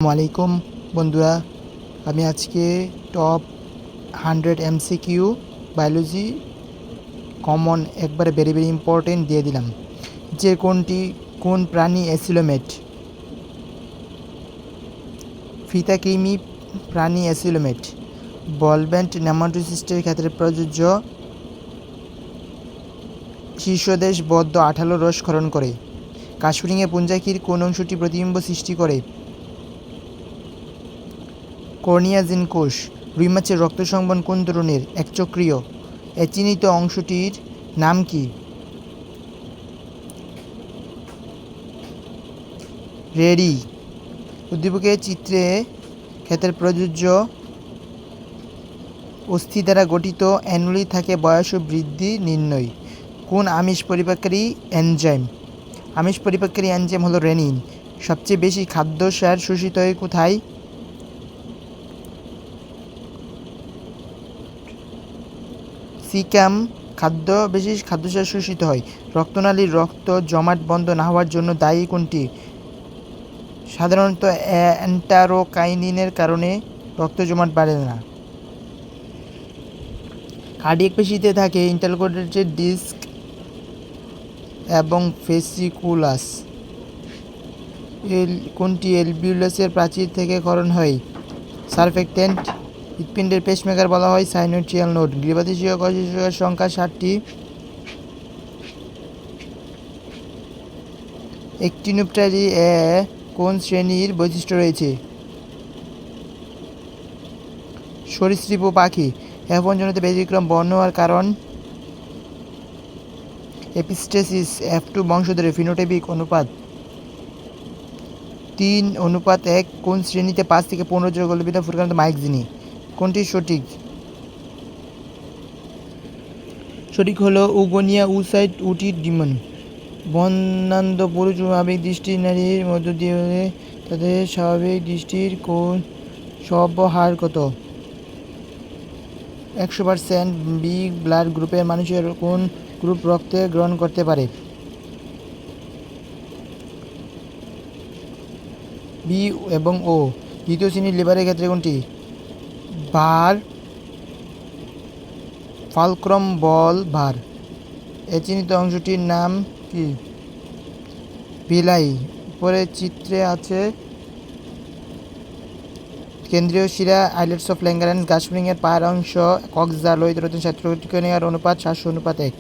আসসালামু আলাইকুম বন্ধুরা, আমি আজকে টপ 100 এমসিকিউ বায়োলজি কমন একবারে ভেরি ভেরি ইম্পর্টেন্ট দিয়ে দিলাম। যে কোন প্রাণী অ্যাসিলোমেট? ফিতাকৃমি প্রাণী অ্যাসিলোমেট। বলব্যান্ড নেমাটোসিস্টের ক্ষেত্রে প্রযোজ্য। শীর্ষদেশ বদ্ধ আঠালো রস ক্ষরণ করে। কাশফড়িংয়ে পুঞ্জাকির কোন অংশটি প্রতিবিম্ব সৃষ্টি করে? কর্নিয়াজিন কোষ। রুই মাছের রক্ত সংবহন কোন ধরনের? একচক্রীয়। চিহ্নিত অংশটির নাম কি? রেডি। উদ্দীপকের চিত্রে ক্ষেত্রে প্রযোজ্য। অস্থি দ্বারা গঠিত অ্যানুলি থাকে বয়স ও বৃদ্ধি নির্ণয়। কোন আমিষ পরিপাককারী এনজাইম? আমিষ পরিপাককারী এনজাইম হলো রেনিন। সবচেয়ে বেশি খাদ্যসার শোষিত হয় কোথায়? সিকাম। বেশি খাদ্যসার শোষিত হয়। রক্তনালীর রক্ত জমাট বন্ধ না হওয়ার জন্য দায়ী কোনটি? সাধারণত এন্টারোকাইনিনের কারণে রক্ত জমাট বাড়ে না। কার্ডিয়াক পেশিতে থাকে ইন্টারকোলেটেড ডিস্ক এবং ভেসিকুলাস। কোনটি এলভিউলাসের প্রাচীর থেকে ক্ষরণ হয়? সারফেক্টেন্ট। হৃৎপিণ্ডের পেসমেকার বলা হয় সাইনোট্রিয়াল নোড। গৃহপাতশীয় কোষের সংখ্যা 60টি। অ্যাক্টিনোপ্টেরি এ কোন শ্রেণীর বৈশিষ্ট্য রয়েছে? সরীসৃপ ও পাখি। F1 জনিত ব্যতিক্রম বর্ণ হওয়ার কারণ? এপিস্টেসিস। F2 বংশধরে। ফিনোটাইপিক অনুপাত 3:1। কোন শ্রেণীতে 5 থেকে 15 জন গল্পিত ফুটকান্ত মাইকজিনি? কোনটি সঠিক? সঠিক হলো উগোনিয়া উসাইড উটি ডিমন। বর্ণান্ধ পুরুষ ও আবেগ দৃষ্টি নারীর মধ্য দিয়ে হলে তাদের স্বাভাবিক দৃষ্টির কোন সম্ভাব্য হার কত? 100%। বি ব্লাড গ্রুপের মানুষের কোন গ্রুপ রক্তে গ্রহণ করতে পারে? বি এবং ও। দ্বিতীয় শ্রেণীর লিভারের ক্ষেত্রে কোনটি? ভার। ফালক্রম বল ভার। চিহ্নিত অংশটির নাম কি? ভিলাই। উপরের চিত্রে আছে কেন্দ্রীয় শিরা, আইলেটস অফ ল্যাঙ্গারেন্স, গাসফ্রিং এর পায়ের অংশ, কক্সা, লোহিত রতন, অনুপাত 700:1।